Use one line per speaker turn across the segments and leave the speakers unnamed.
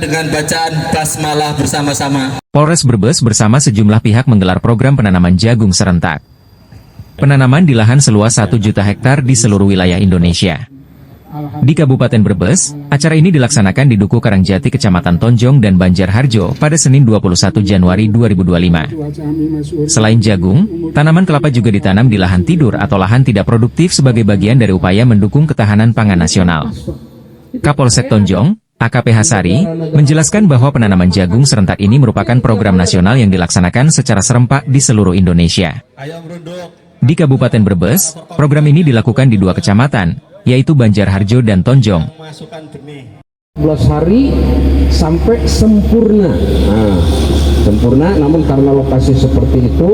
dengan bacaan basmalah bersama-sama.
Polres Brebes bersama sejumlah pihak menggelar program penanaman jagung serentak. Penanaman di lahan seluas 1 juta hektar di seluruh wilayah Indonesia. Di Kabupaten Brebes, acara ini dilaksanakan di Duku Karangjati, Kecamatan Tonjong dan Banjarharjo pada Senin 21 Januari 2025. Selain jagung, tanaman kelapa juga ditanam di lahan tidur atau lahan tidak produktif sebagai bagian dari upaya mendukung ketahanan pangan nasional. Kapolsek Tonjong, AKP Hasari, menjelaskan bahwa penanaman jagung serentak ini merupakan program nasional yang dilaksanakan secara serempak di seluruh Indonesia. Di Kabupaten Brebes, program ini dilakukan di 2 kecamatan, yaitu Banjarharjo dan Tonjong.
12 hari sampai sempurna. Sempurna, namun karena lokasi seperti itu,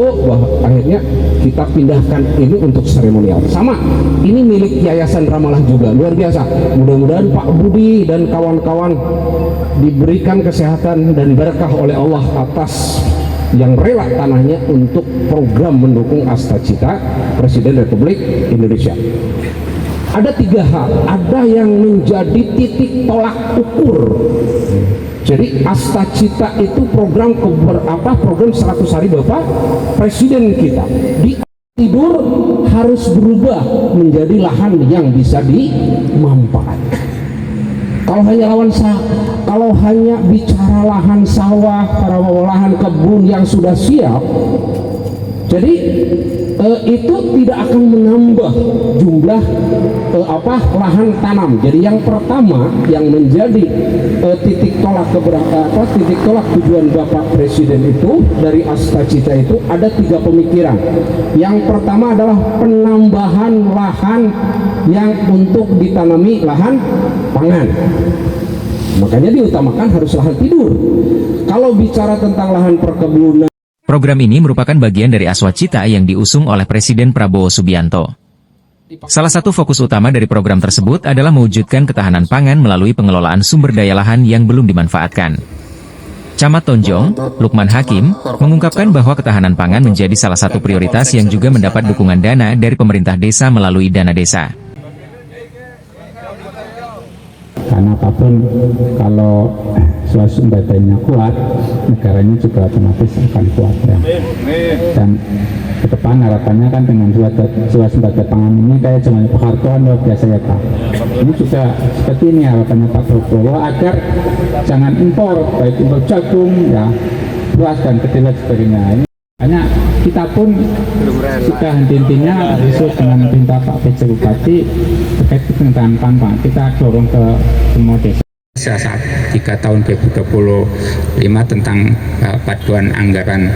akhirnya kita pindahkan ini untuk seremonial. Sama, ini milik Yayasan Ramalah juga, luar biasa. Mudah-mudahan Pak Budi dan kawan-kawan diberikan kesehatan dan berkah oleh Allah atas yang rela tanahnya untuk program mendukung Astacita Presiden Republik Indonesia. Ada 3 hal, ada yang menjadi titik tolak ukur. Jadi Astacita itu program program 100 hari Bapak Presiden kita. Di tidur harus berubah menjadi lahan yang bisa dimanfaatkan. Kalau hanya bicara lahan sawah, para lahan kebun yang sudah siap, jadi itu tidak akan menambah jumlah lahan tanam. Jadi yang pertama yang menjadi titik tolak tujuan Bapak Presiden itu dari Astacita itu ada 3 pemikiran. Yang pertama adalah penambahan lahan yang untuk ditanami lahan pangan. Makanya diutamakan harus lahan tidur. Kalau bicara tentang lahan perkebunan,
program ini merupakan bagian dari Aswacita yang diusung oleh Presiden Prabowo Subianto. Salah satu fokus utama dari program tersebut adalah mewujudkan ketahanan pangan melalui pengelolaan sumber daya lahan yang belum dimanfaatkan. Camat Tonjong, Lukman Hakim, mengungkapkan bahwa ketahanan pangan menjadi salah satu prioritas yang juga mendapat dukungan dana dari pemerintah desa melalui dana desa.
Karena apapun kalau swasadanya kuat, negaranya juga otomatis akan kuat ya. Dan ke depan harapannya kan dengan swasembada pangan ini kayak zaman Pak Harto kan luar biasa ya Pak. Ini juga seperti ini harapannya Pak Prabowo agar jangan impor, baik impor jagung ya, beras dan kedelai sebagainya. Ini hanya kita pun sudah henti-hentinya sesuai dengan perintah Pak PJ Bupati terkait dengan pangan. Kita dorong ke semua desa. Saat 3 tahun 2025 tentang paduan anggaran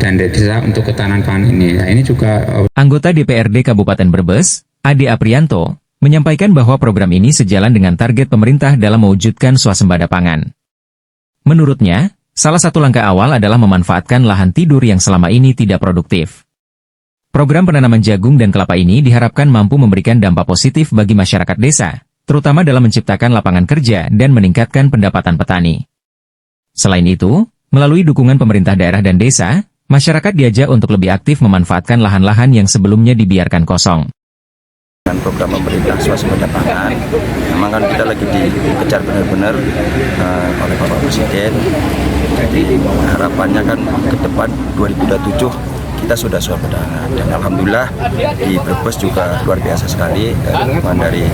dan desa untuk ketahanan pangan ini. Nah, ini juga
Anggota DPRD Kabupaten Brebes, Ade Aprianto, menyampaikan bahwa program ini sejalan dengan target pemerintah dalam mewujudkan swasembada pangan. Menurutnya, salah satu langkah awal adalah memanfaatkan lahan tidur yang selama ini tidak produktif. Program penanaman jagung dan kelapa ini diharapkan mampu memberikan dampak positif bagi masyarakat desa, terutama dalam menciptakan lapangan kerja dan meningkatkan pendapatan petani. Selain itu, melalui dukungan pemerintah daerah dan desa, masyarakat diajak untuk lebih aktif memanfaatkan lahan-lahan yang sebelumnya dibiarkan kosong.
Dengan program pemerintah swasembada pangan, memang kan kita lagi dikejar benar-benar oleh Bapak Presiden. Jadi harapannya kan ke depan 2027 kita sudah swasembada dan alhamdulillah di Brebes juga luar biasa sekali dukungan dari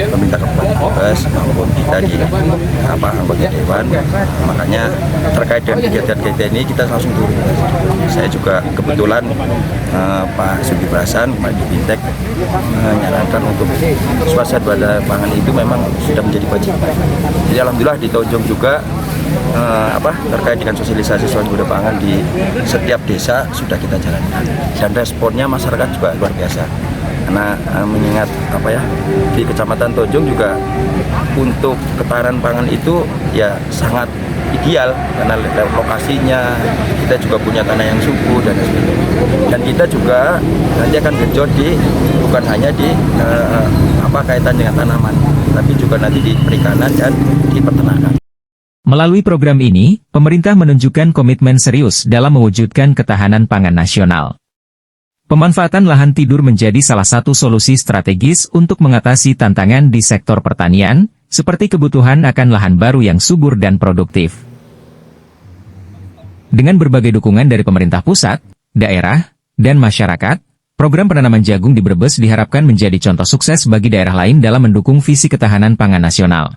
pemerintah Kabupaten Brebes maupun kita di anggota dewan. Makanya terkait dengan kegiatan-kegiatan ini kita langsung turun. Saya juga kebetulan Pak Sugi Bahasan, Pak Dipintek menyarankan untuk swasembada pangan itu memang sudah menjadi kewajiban. Jadi alhamdulillah di Tonjong juga terkait dengan sosialisasi swasembada pangan di setiap desa sudah kita jalankan dan responnya masyarakat juga luar biasa karena mengingat di Kecamatan Tonjong juga untuk ketahanan pangan itu ya sangat ideal karena lokasinya kita juga punya tanah yang subur dan sebagainya. Dan kita juga nanti akan genjot bukan hanya di kaitan dengan tanaman, tapi juga nanti di perikanan dan di peternakan.
Melalui program ini, pemerintah menunjukkan komitmen serius dalam mewujudkan ketahanan pangan nasional. Pemanfaatan lahan tidur menjadi salah satu solusi strategis untuk mengatasi tantangan di sektor pertanian, seperti kebutuhan akan lahan baru yang subur dan produktif. Dengan berbagai dukungan dari pemerintah pusat, daerah, dan masyarakat, program penanaman jagung di Brebes diharapkan menjadi contoh sukses bagi daerah lain dalam mendukung visi ketahanan pangan nasional.